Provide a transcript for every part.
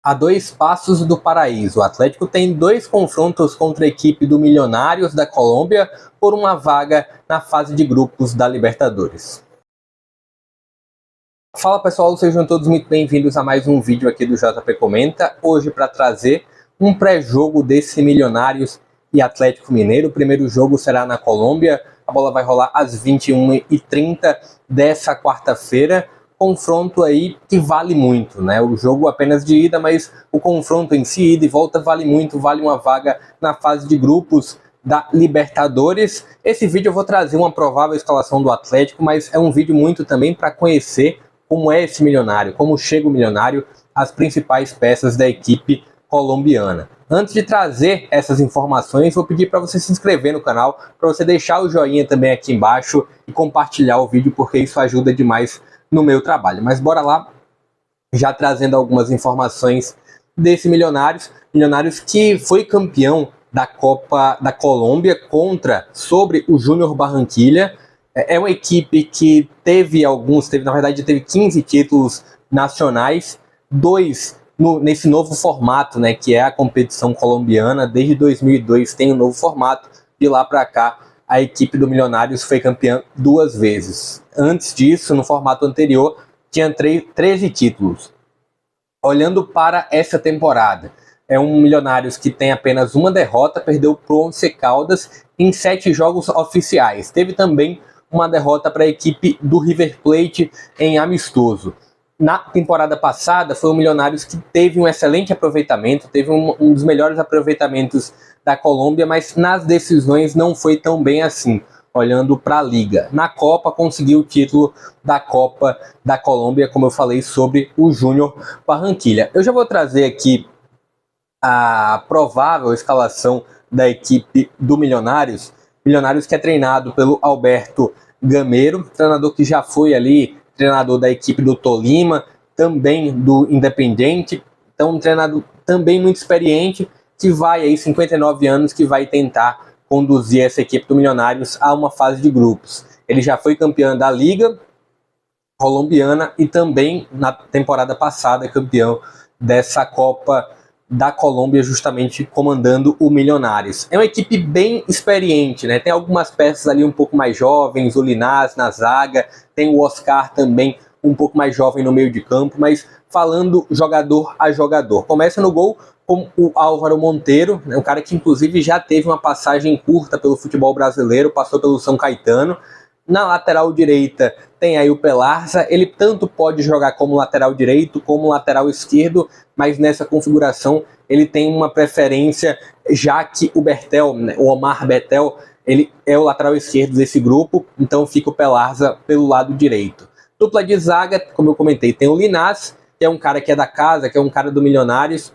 A 2 passos do paraíso, o Atlético tem 2 confrontos contra a equipe do Milionários da Colômbia por uma vaga na fase de grupos da Libertadores. Fala pessoal, sejam todos muito bem-vindos a mais um vídeo aqui do JP Comenta. Hoje para trazer um pré-jogo desse Milionários e Atlético Mineiro. O primeiro jogo será na Colômbia, a bola vai rolar às 21h30 dessa quarta-feira. Confronto aí que vale muito, né? O jogo apenas de ida, mas o confronto em si, ida e volta, vale muito, vale uma vaga na fase de grupos da Libertadores. Esse vídeo eu vou trazer uma provável escalação do Atlético, mas é um vídeo muito também para conhecer como é esse Milionário, como chega o Milionário, as principais peças da equipe colombiana. Antes de trazer essas informações, vou pedir para você se inscrever no canal, para você deixar o joinha também aqui embaixo e compartilhar o vídeo, porque isso ajuda demais no meu trabalho. Mas bora lá, já trazendo algumas informações desse Milionários que foi campeão da Copa da Colômbia sobre o Júnior Barranquilla. É uma equipe que teve 15 títulos nacionais, 2 nesse novo formato, né, que é a competição colombiana. Desde 2002 tem um novo formato, de lá para cá a equipe do Milionários foi campeã 2 vezes. Antes disso, no formato anterior, tinha 13 títulos. Olhando para essa temporada, é um Milionários que tem apenas uma derrota, perdeu para o Once Caldas em 7 jogos oficiais. Teve também uma derrota para a equipe do River Plate em amistoso. Na temporada passada, foi o Milionários que teve um excelente aproveitamento, teve um dos melhores aproveitamentos da Colômbia, mas nas decisões não foi tão bem assim, olhando para a Liga. Na Copa, conseguiu o título da Copa da Colômbia, como eu falei, sobre o Júnior Barranquilla. Eu já vou trazer aqui a provável escalação da equipe do Milionários que é treinado pelo Alberto Gamero, treinador que já foi ali treinador da equipe do Tolima, também do Independiente. Então um treinador também muito experiente, que vai aí, 59 anos, que vai tentar conduzir essa equipe do Milionários a uma fase de grupos. Ele já foi campeão da Liga colombiana e também na temporada passada campeão dessa Copa da Colômbia, justamente comandando o Milionários. É uma equipe bem experiente, né? Tem algumas peças ali um pouco mais jovens, o Linás na zaga, tem o Oscar também um pouco mais jovem no meio de campo, mas falando jogador a jogador. Começa no gol com o Álvaro Monteiro, né? Um cara que inclusive já teve uma passagem curta pelo futebol brasileiro, passou pelo São Caetano. Na lateral direita tem aí o Pelarza, ele tanto pode jogar como lateral direito como lateral esquerdo, mas nessa configuração ele tem uma preferência, já que o Bertel, né, o Omar Bertel, ele é o lateral esquerdo desse grupo, então fica o Pelarza pelo lado direito. Dupla de zaga, como eu comentei, tem o Linás, que é um cara que é da casa, que é um cara do Milionários.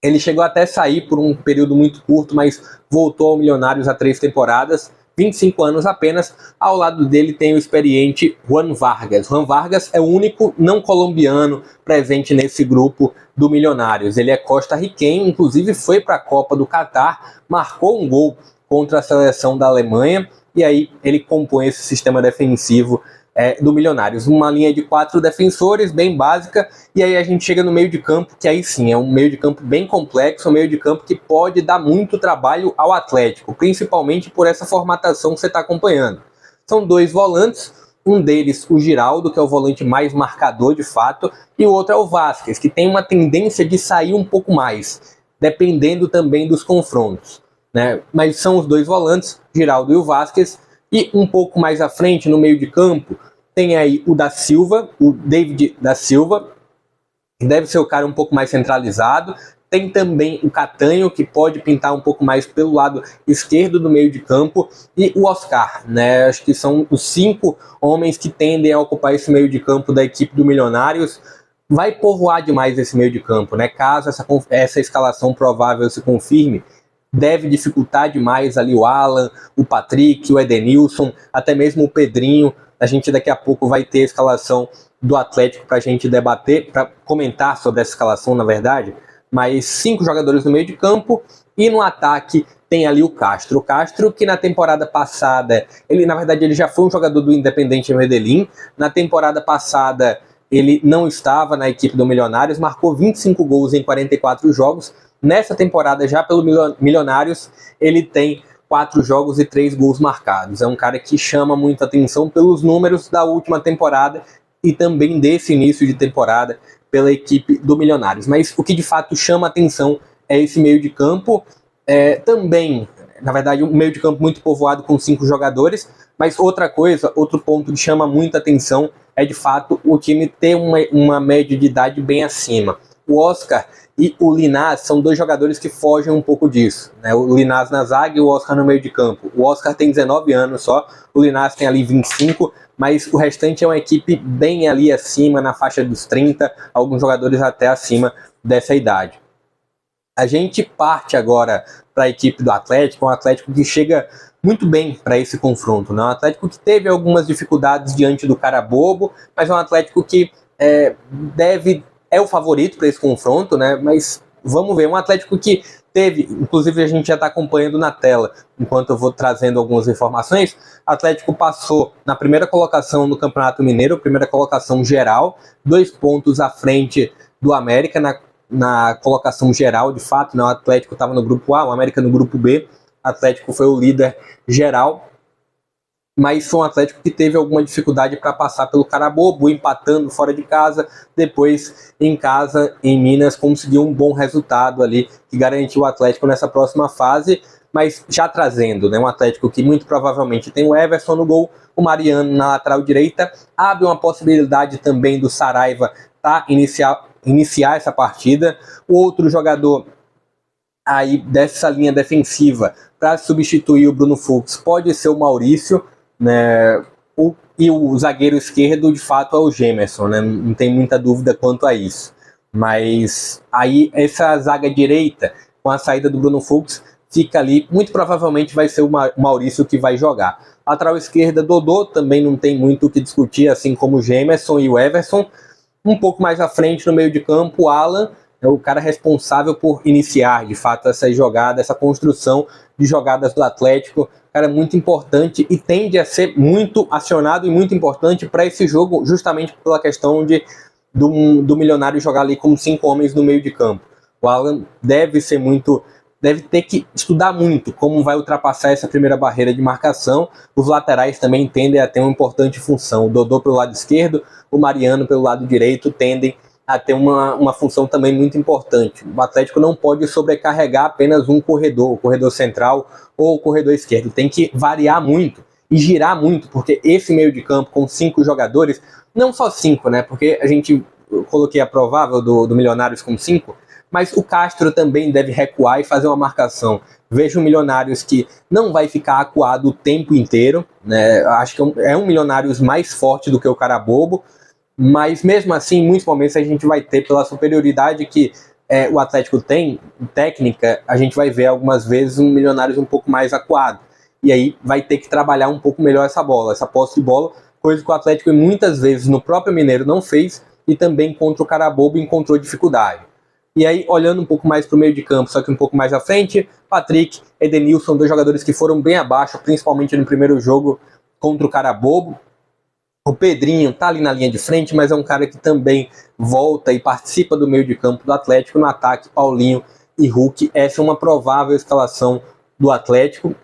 Ele chegou até a sair por um período muito curto, mas voltou ao Milionários há 3 temporadas. 25 anos apenas. Ao lado dele tem o experiente Juan Vargas. Juan Vargas é o único não colombiano presente nesse grupo do Milionários. Ele é costarriquenho, inclusive foi para a Copa do Catar, marcou um gol contra a seleção da Alemanha, e aí ele compõe esse sistema defensivo do Milionários. Uma linha de 4 defensores, bem básica, e aí a gente chega no meio de campo, que aí sim, é um meio de campo bem complexo, um meio de campo que pode dar muito trabalho ao Atlético, principalmente por essa formatação que você está acompanhando. São 2 volantes, um deles o Giraldo, que é o volante mais marcador de fato, e o outro é o Vázquez, que tem uma tendência de sair um pouco mais, dependendo também dos confrontos, né? Mas são os 2 volantes, Giraldo e o Vázquez. E um pouco mais à frente, no meio de campo, tem aí o da Silva, o David da Silva, que deve ser o cara um pouco mais centralizado. Tem também o Catanho, que pode pintar um pouco mais pelo lado esquerdo do meio de campo, e o Oscar, né? Acho que são os 5 homens que tendem a ocupar esse meio de campo da equipe do Milionários. Vai povoar demais esse meio de campo, né? Caso essa escalação provável se confirme, deve dificultar demais ali o Alan, o Patrick, o Edenilson, até mesmo o Pedrinho. A gente daqui a pouco vai ter a escalação do Atlético para a gente debater, para comentar sobre essa escalação, na verdade. Mas 5 jogadores no meio de campo, e no ataque tem ali o Castro. O Castro, que na temporada passada, na verdade ele já foi um jogador do Independiente Medellín. Na temporada passada ele não estava na equipe do Milionários, marcou 25 gols em 44 jogos. Nessa temporada, já pelo Milionários, ele tem 4 jogos e 3 gols marcados. É um cara que chama muita atenção pelos números da última temporada e também desse início de temporada pela equipe do Milionários. Mas o que de fato chama atenção é esse meio de campo. Também, na verdade, um meio de campo muito povoado com 5 jogadores, mas outra coisa, outro ponto que chama muita atenção é de fato o time ter uma média de idade bem acima. O Oscar e o Linaz são 2 jogadores que fogem um pouco disso, né? O Linaz na zaga e o Oscar no meio de campo. O Oscar tem 19 anos só, o Linaz tem ali 25, mas o restante é uma equipe bem ali acima, na faixa dos 30, alguns jogadores até acima dessa idade. A gente parte agora para a equipe do Atlético, um Atlético que chega muito bem para esse confronto, né? Um Atlético que teve algumas dificuldades diante do Carabobo, mas é um Atlético que é o favorito para esse confronto, né? Mas vamos ver, um Atlético que teve, inclusive a gente já está acompanhando na tela, enquanto eu vou trazendo algumas informações. O Atlético passou na primeira colocação no Campeonato Mineiro, primeira colocação geral, 2 pontos à frente do América na colocação geral, de fato, né? O Atlético estava no grupo A, o América no grupo B, o Atlético foi o líder geral, mas foi um Atlético que teve alguma dificuldade para passar pelo Carabobo, empatando fora de casa, depois em casa, em Minas, conseguiu um bom resultado ali, que garantiu o Atlético nessa próxima fase, mas já trazendo, né, um Atlético que muito provavelmente tem o Everson no gol, o Mariano na lateral direita, abre uma possibilidade também do Saraiva iniciar essa partida. O outro jogador aí dessa linha defensiva para substituir o Bruno Fux pode ser o Maurício, né? E o zagueiro esquerdo de fato é o Gemerson, né? Não tem muita dúvida quanto a isso. Mas aí essa zaga direita, com a saída do Bruno Fux, fica ali, muito provavelmente vai ser o Maurício que vai jogar. Lateral esquerda, Dodô, também não tem muito o que discutir, assim como o Gemerson e o Everson. Um pouco mais à frente no meio de campo, o Alan é o cara responsável por iniciar, de fato, essa jogada, essa construção de jogadas do Atlético. Cara, muito importante e tende a ser muito acionado e muito importante para esse jogo, justamente pela questão do Milionário jogar ali com 5 homens no meio de campo. O Alan deve ter que estudar muito como vai ultrapassar essa primeira barreira de marcação. Os laterais também tendem a ter uma importante função. O Dodô pelo lado esquerdo, o Mariano pelo lado direito tendem a ter uma função também muito importante. O Atlético não pode sobrecarregar apenas um corredor, o corredor central ou o corredor esquerdo. Tem que variar muito e girar muito, porque esse meio de campo com 5 jogadores, não só 5, né? Porque eu coloquei a provável do Milionários com 5, mas o Castro também deve recuar e fazer uma marcação. Vejo o Milionários que não vai ficar acuado o tempo inteiro, né? Acho que é um Milionários mais forte do que o Carabobo, mas mesmo assim, em muitos momentos a gente vai ter, pela superioridade que o Atlético tem, técnica, a gente vai ver algumas vezes um Milionários um pouco mais acuado. E aí vai ter que trabalhar um pouco melhor essa bola, essa posse de bola, coisa que o Atlético muitas vezes no próprio Mineiro não fez e também contra o Carabobo encontrou dificuldade. E aí, olhando um pouco mais para o meio de campo, só que um pouco mais à frente, Patrick, Edenilson, 2 jogadores que foram bem abaixo, principalmente no primeiro jogo contra o Carabobo. O Pedrinho tá ali na linha de frente, mas é um cara que também volta e participa do meio de campo do Atlético. No ataque, Paulinho e Hulk. Essa é uma provável escalação do Atlético.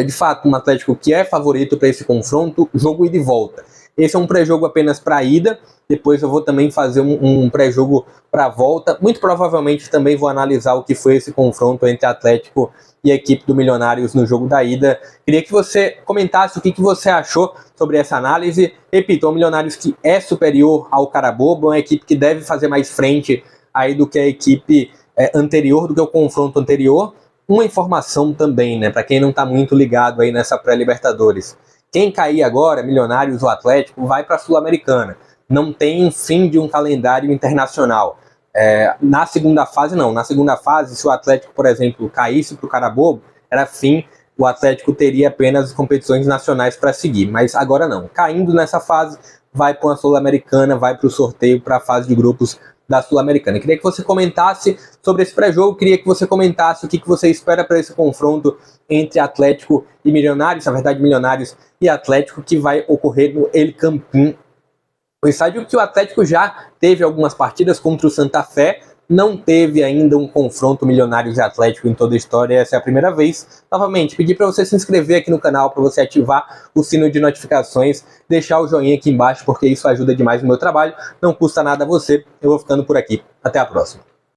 De fato, um Atlético que é favorito para esse confronto, jogo ida e volta. Esse é um pré-jogo apenas para a ida, depois eu vou também fazer um pré-jogo para a volta. Muito provavelmente também vou analisar o que foi esse confronto entre Atlético e a equipe do Milionários no jogo da ida. Queria que você comentasse o que você achou sobre essa análise. Repito, é um Milionários que é superior ao Carabobo, uma equipe que deve fazer mais frente aí do que a equipe anterior, do que o confronto anterior. Uma informação também, né, para quem não está muito ligado aí nessa pré-Libertadores. Quem cair agora, Milionários ou Atlético, vai para a Sul-Americana. Não tem fim de um calendário internacional. Na segunda fase, não. Na segunda fase, se o Atlético, por exemplo, caísse para o Carabobo, era fim, o Atlético teria apenas competições nacionais para seguir. Mas agora não. Caindo nessa fase, vai para a Sul-Americana, vai para o sorteio, para a fase de grupos da Sul-Americana. Queria que você comentasse sobre esse pré-jogo, queria que você comentasse o que você espera para esse confronto entre Atlético e Milionários, na verdade Milionários e Atlético, que vai ocorrer no El Campín O estádio que o Atlético já teve algumas partidas contra o Santa Fé, não teve ainda um confronto Milionários e Atlético em toda a história, essa é a primeira vez. Novamente, pedir para você se inscrever aqui no canal, para você ativar o sino de notificações, deixar o joinha aqui embaixo, porque isso ajuda demais no meu trabalho, não custa nada a você. Eu vou ficando por aqui. Até a próxima.